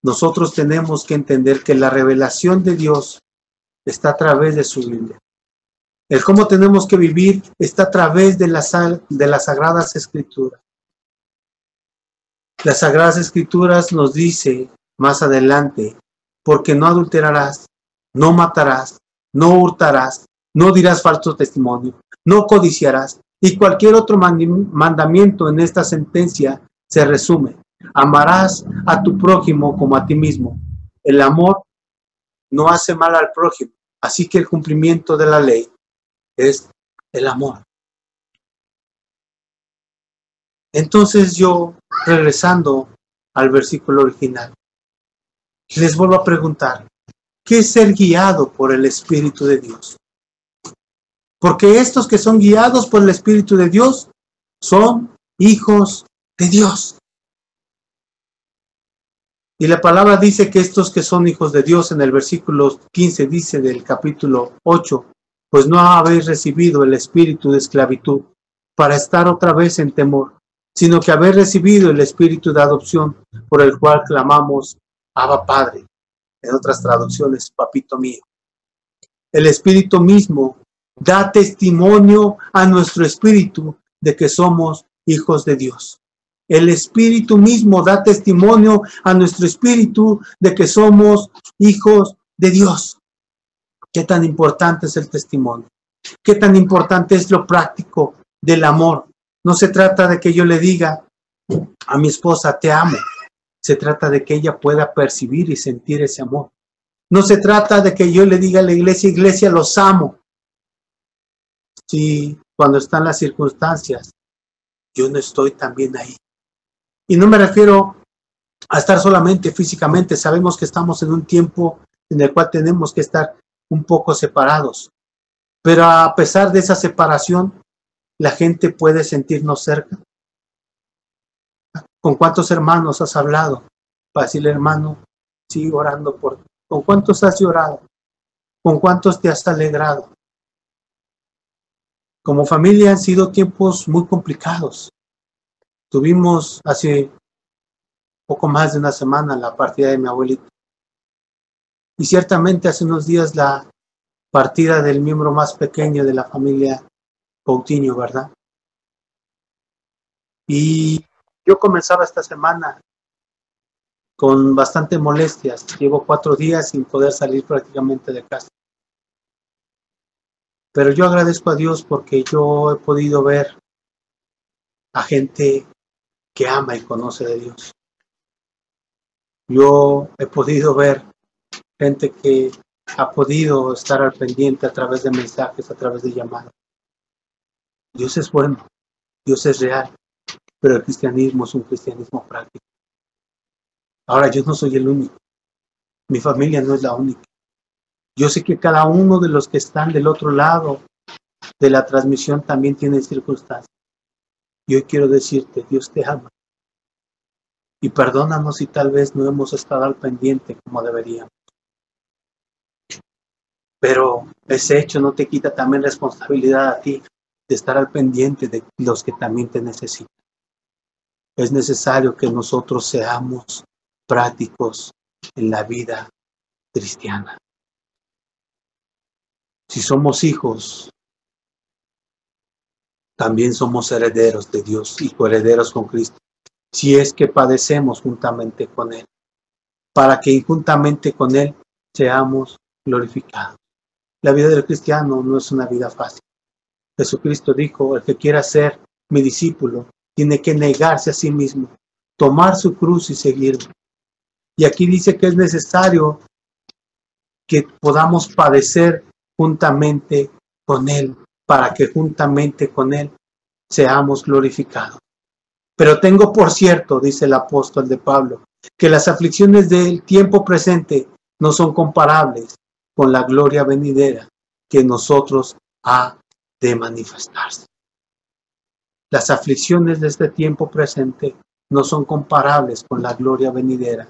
Nosotros tenemos que entender que la revelación de Dios está a través de su Biblia. El cómo tenemos que vivir está a través de las Sagradas Escrituras. Las Sagradas Escrituras nos dice más adelante: porque no adulterarás, no matarás, no hurtarás, no dirás falso testimonio, no codiciarás. Y cualquier otro mandamiento en esta sentencia se resume: amarás a tu prójimo como a ti mismo. El amor no hace mal al prójimo, así que el cumplimiento de la ley es el amor. Entonces yo, regresando al versículo original, les vuelvo a preguntar: ¿qué es ser guiado por el Espíritu de Dios? Porque estos que son guiados por el Espíritu de Dios son hijos de Dios. Y la palabra dice que estos que son hijos de Dios, en el versículo 15 dice del capítulo 8, pues no habéis recibido el espíritu de esclavitud para estar otra vez en temor, sino que habéis recibido el espíritu de adopción, por el cual clamamos: Abba Padre. En otras traducciones, papito mío. El Espíritu mismo da testimonio a nuestro espíritu de que somos hijos de Dios. El Espíritu mismo da testimonio a nuestro espíritu de que somos hijos de Dios. ¿Qué tan importante es el testimonio? ¿Qué tan importante es lo práctico del amor? No se trata de que yo le diga a mi esposa: te amo. Se trata de que ella pueda percibir y sentir ese amor. No se trata de que yo le diga a la iglesia: iglesia, los amo. Si cuando están las circunstancias, yo no estoy también ahí. Y no me refiero a estar solamente físicamente. Sabemos que estamos en un tiempo en el cual tenemos que estar un poco separados. Pero a pesar de esa separación, la gente puede sentirnos cerca. ¿Con cuántos hermanos has hablado? Para decirle: hermano, sigo orando por ti. ¿Con cuántos has llorado? ¿Con cuántos te has alegrado? Como familia han sido tiempos muy complicados. Tuvimos hace poco más de una semana la partida de mi abuelito. Y ciertamente hace unos días la partida del miembro más pequeño de la familia Coutinho, ¿verdad? Y yo comenzaba esta semana con bastante molestias. Llevo 4 días sin poder salir prácticamente de casa. Pero yo agradezco a Dios porque yo he podido ver a gente que ama y conoce de Dios. Yo he podido ver gente que ha podido estar al pendiente a través de mensajes, a través de llamadas. Dios es bueno, Dios es real, pero el cristianismo es un cristianismo práctico. Ahora, yo no soy el único. Mi familia no es la única. Yo sé que cada uno de los que están del otro lado de la transmisión también tiene circunstancias. Y hoy quiero decirte, Dios te ama. Y perdónanos si tal vez no hemos estado al pendiente como deberíamos. Pero ese hecho no te quita también responsabilidad a ti de estar al pendiente de los que también te necesitan. Es necesario que nosotros seamos prácticos en la vida cristiana. Si somos hijos, también somos herederos de Dios y coherederos con Cristo. Si es que padecemos juntamente con Él, para que juntamente con Él seamos glorificados. La vida del cristiano no es una vida fácil. Jesucristo dijo, el que quiera ser mi discípulo, tiene que negarse a sí mismo, tomar su cruz y seguirme. Y aquí dice que es necesario que podamos padecer juntamente con Él, para que juntamente con Él seamos glorificados. Pero tengo por cierto, dice el apóstol de Pablo, que las aflicciones del tiempo presente no son comparables con la gloria venidera que en nosotros ha de manifestarse. Las aflicciones de este tiempo presente no son comparables con la gloria venidera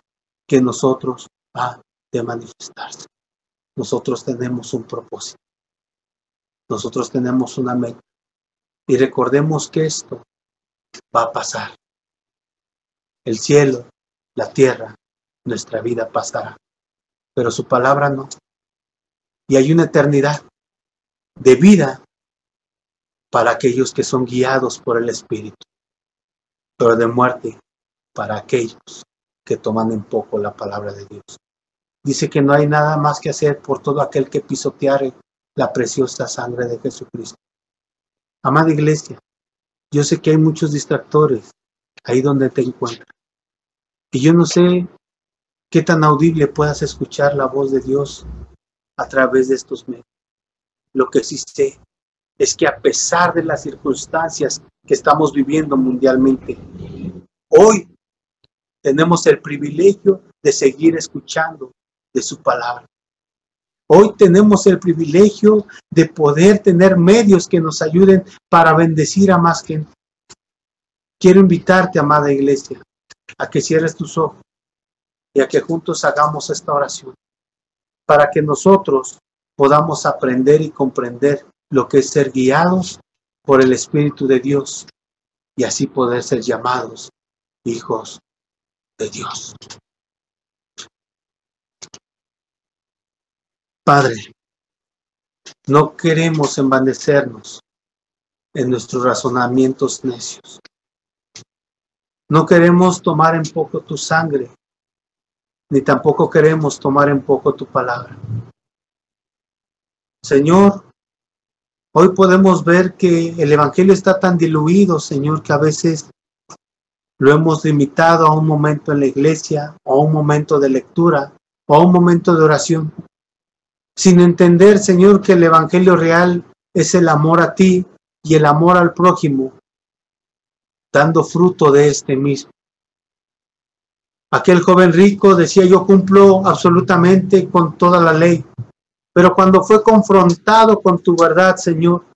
que en nosotros ha de manifestarse. Nosotros tenemos un propósito. Nosotros tenemos una meta. Y recordemos que esto va a pasar. El cielo, la tierra, nuestra vida pasará. Pero su palabra no. Y hay una eternidad de vida para aquellos que son guiados por el Espíritu. Pero de muerte para aquellos que toman en poco la palabra de Dios. Dice que no hay nada más que hacer por todo aquel que pisoteare la preciosa sangre de Jesucristo. Amada iglesia, yo sé que hay muchos distractores ahí donde te encuentras. Y yo no sé qué tan audible puedas escuchar la voz de Dios a través de estos medios. Lo que sí sé es que a pesar de las circunstancias que estamos viviendo mundialmente, hoy tenemos el privilegio de seguir escuchando de su palabra. Hoy tenemos el privilegio de poder tener medios que nos ayuden para bendecir a más gente. Quiero invitarte, amada iglesia, a que cierres tus ojos y a que juntos hagamos esta oración para que nosotros podamos aprender y comprender lo que es ser guiados por el Espíritu de Dios y así poder ser llamados hijos de Dios. Padre, no queremos envanecernos en nuestros razonamientos necios. No queremos tomar en poco tu sangre, ni tampoco queremos tomar en poco tu palabra. Señor, hoy podemos ver que el Evangelio está tan diluido, Señor, que a veces lo hemos limitado a un momento en la iglesia, o a un momento de lectura, o a un momento de oración, sin entender, Señor, que el Evangelio real es el amor a ti y el amor al prójimo, dando fruto de este mismo. Aquel joven rico decía, yo cumplo absolutamente con toda la ley, pero cuando fue confrontado con tu verdad, Señor,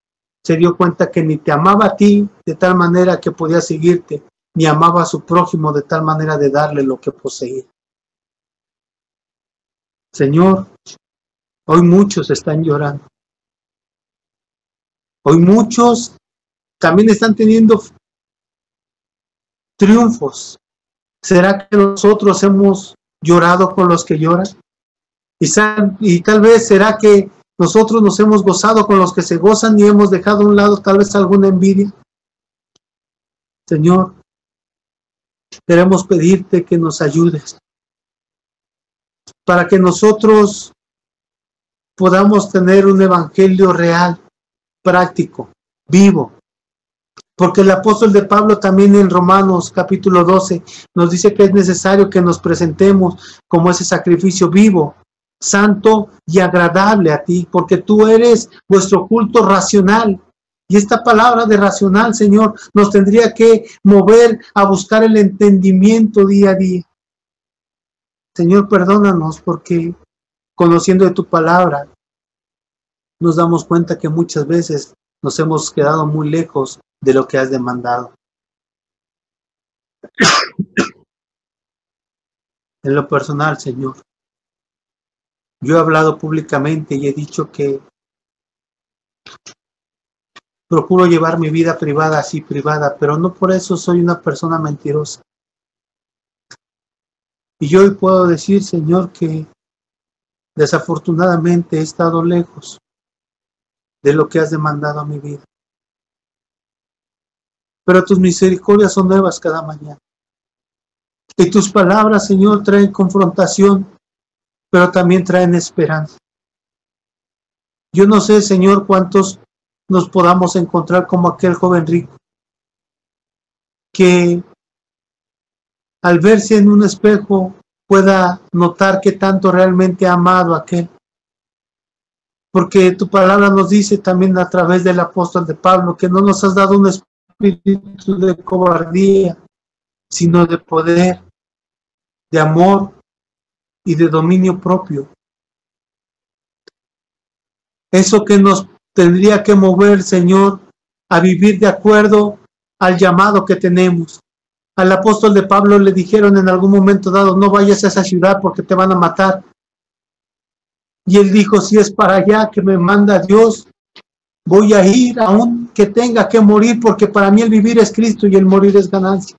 se dio cuenta que ni te amaba a ti de tal manera que podía seguirte, ni amaba a su prójimo de tal manera de darle lo que poseía. Señor, hoy muchos están llorando. Hoy muchos también están teniendo triunfos. ¿Será que nosotros hemos llorado con los que lloran? Y tal vez será que nosotros nos hemos gozado con los que se gozan y hemos dejado a un lado tal vez alguna envidia. Señor, queremos pedirte que nos ayudes para que nosotros podamos tener un evangelio real, práctico, vivo. Porque el apóstol de Pablo también en Romanos capítulo 12 nos dice que es necesario que nos presentemos como ese sacrificio vivo, santo y agradable a ti, porque tú eres vuestro culto racional. Y esta palabra de racional, Señor, nos tendría que mover a buscar el entendimiento día a día. Señor, perdónanos porque conociendo de tu palabra, nos damos cuenta que muchas veces nos hemos quedado muy lejos de lo que has demandado. En lo personal, Señor, yo he hablado públicamente y he dicho que procuro llevar mi vida privada así privada, pero no por eso soy una persona mentirosa. Y yo hoy puedo decir, Señor, que desafortunadamente he estado lejos de lo que has demandado a mi vida. Pero tus misericordias son nuevas cada mañana. Y tus palabras, Señor, traen confrontación, pero también traen esperanza. Yo no sé, Señor, cuántos nos podamos encontrar como aquel joven rico, que al verse en un espejo pueda notar que tanto realmente ha amado a aquel. Porque tu palabra nos dice también a través del apóstol de Pablo que no nos has dado un espíritu de cobardía, sino de poder, de amor y de dominio propio. Eso que nos tendría que mover, Señor, a vivir de acuerdo al llamado que tenemos. Al apóstol de Pablo le dijeron en algún momento dado, no vayas a esa ciudad porque te van a matar. Y él dijo, si es para allá que me manda Dios, voy a ir aun que tenga que morir, porque para mí el vivir es Cristo y el morir es ganancia.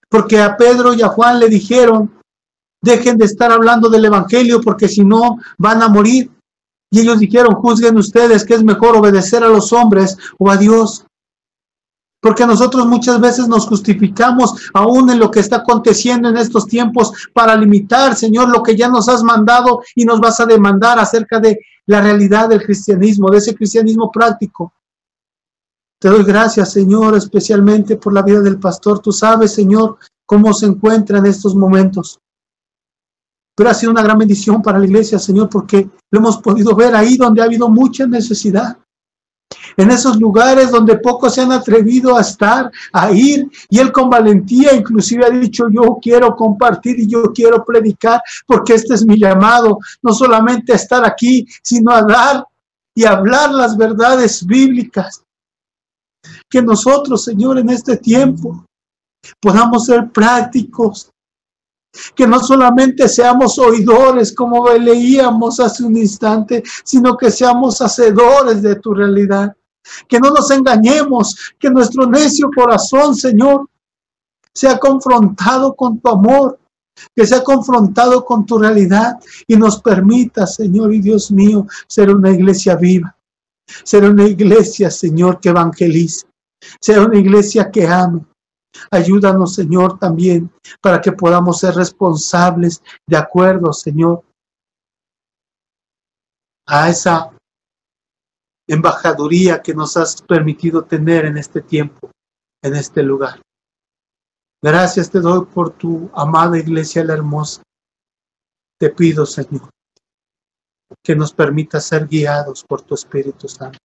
Porque a Pedro y a Juan le dijeron, dejen de estar hablando del evangelio porque si no van a morir. Y ellos dijeron, juzguen ustedes que es mejor obedecer a los hombres o a Dios. Porque nosotros muchas veces nos justificamos aún en lo que está aconteciendo en estos tiempos para limitar, Señor, lo que ya nos has mandado y nos vas a demandar acerca de la realidad del cristianismo, de ese cristianismo práctico. Te doy gracias, Señor, especialmente por la vida del pastor. Tú sabes, Señor, cómo se encuentra en estos momentos. Pero ha sido una gran bendición para la iglesia, Señor, porque lo hemos podido ver ahí donde ha habido mucha necesidad. En esos lugares donde pocos se han atrevido a estar, a ir, y él con valentía inclusive ha dicho, yo quiero compartir y yo quiero predicar, porque este es mi llamado, no solamente a estar aquí, sino a dar y hablar las verdades bíblicas. Que nosotros, Señor, en este tiempo podamos ser prácticos, que no solamente seamos oidores como leíamos hace un instante, sino que seamos hacedores de tu realidad. Que no nos engañemos, que nuestro necio corazón, Señor, sea confrontado con tu amor, que sea confrontado con tu realidad y nos permita, Señor y Dios mío, ser una iglesia viva, ser una iglesia, Señor, que evangelice, ser una iglesia que ame. Ayúdanos, Señor, también para que podamos ser responsables de acuerdo, Señor, a esa embajaduría que nos has permitido tener en este tiempo, en este lugar. Gracias te doy por tu amada iglesia, la hermosa. Te pido, Señor, que nos permita ser guiados por tu Espíritu Santo.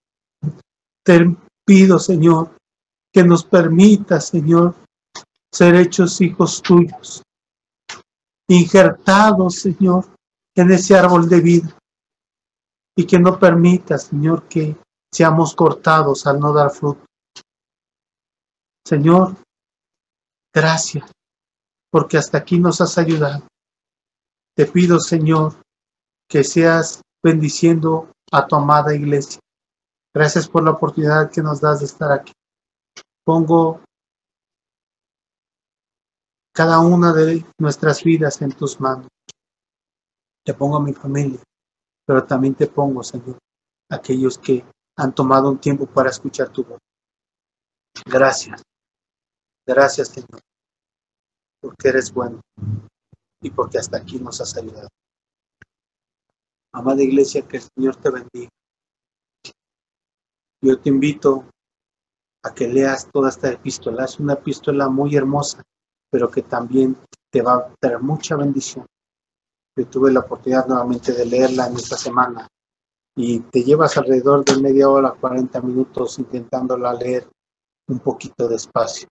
Te pido, Señor, que nos permita, Señor, ser hechos hijos tuyos, injertados, Señor, en ese árbol de vida, y que no permita, Señor, que seamos cortados al no dar fruto. Señor, gracias, porque hasta aquí nos has ayudado. Te pido, Señor, que seas bendiciendo a tu amada iglesia, Gracias por la oportunidad que nos das de estar aquí. Pongo cada una de nuestras vidas en tus manos. Te pongo a mi familia, pero también te pongo, Señor, aquellos que han tomado un tiempo para escuchar tu voz. Gracias. Gracias, Señor, porque eres bueno y porque hasta aquí nos has ayudado. Amada iglesia, que el Señor te bendiga. Yo te invito a que leas toda esta epístola. Es una epístola muy hermosa, pero que también te va a traer mucha bendición. Yo tuve la oportunidad nuevamente de leerla en esta semana y te llevas alrededor de media hora, 40 minutos intentándola leer un poquito despacio.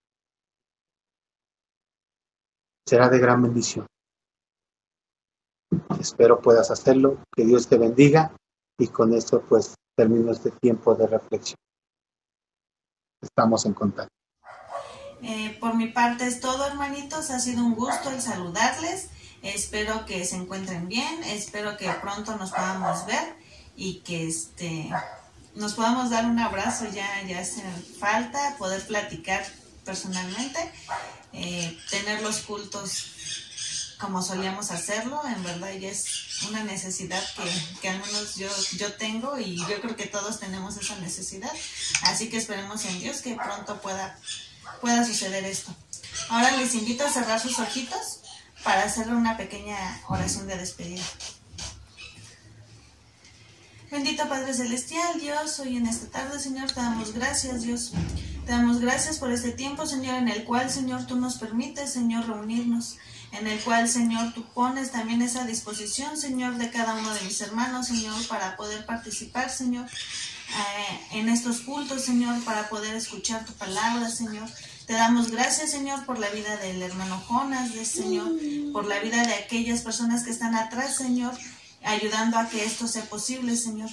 Será de gran bendición. Espero puedas hacerlo, que Dios te bendiga y con esto pues termino este tiempo de reflexión. Estamos en contacto. Por mi parte es todo, hermanitos. Ha sido un gusto el saludarles. Espero que se encuentren bien. Espero que pronto nos podamos ver y que nos podamos dar un abrazo. Ya hace falta poder platicar personalmente, tener los cultos como solíamos hacerlo. En verdad ya es una necesidad que al menos yo tengo, y yo creo que todos tenemos esa necesidad. Así que esperemos en Dios que pronto pueda suceder esto. Ahora les invito a cerrar sus ojitos para hacerle una pequeña oración de despedida. Bendito Padre Celestial, Dios, hoy en esta tarde, Señor, te damos gracias, Dios. Te damos gracias por este tiempo, Señor, en el cual, Señor, tú nos permites, Señor, reunirnos. En el cual, Señor, tú pones también esa disposición, Señor, de cada uno de mis hermanos, Señor, para poder participar, Señor, en estos cultos, Señor, para poder escuchar tu palabra, Señor. Te damos gracias, Señor, por la vida del hermano Jonas, Señor, por la vida de aquellas personas que están atrás, Señor, ayudando a que esto sea posible, Señor.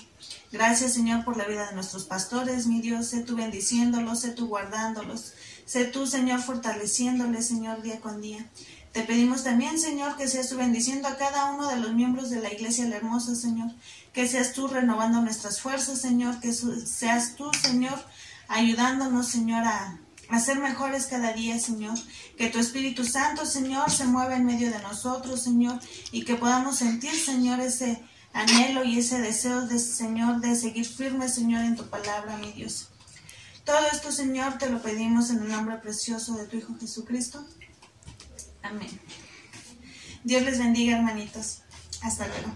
Gracias, Señor, por la vida de nuestros pastores, mi Dios. Sé tú bendiciéndolos, sé tú guardándolos, sé tú, Señor, fortaleciéndoles, Señor, día con día. Te pedimos también, Señor, que seas tú bendiciendo a cada uno de los miembros de la Iglesia La Hermosa, Señor. Que seas tú renovando nuestras fuerzas, Señor. Que seas tú, Señor, ayudándonos, Señor, a ser mejores cada día, Señor. Que tu Espíritu Santo, Señor, se mueva en medio de nosotros, Señor. Y que podamos sentir, Señor, ese anhelo y ese deseo, Señor, de seguir firmes, Señor, en tu palabra, mi Dios. Todo esto, Señor, te lo pedimos en el nombre precioso de tu Hijo Jesucristo. Amén. Dios les bendiga, hermanitos. Hasta luego.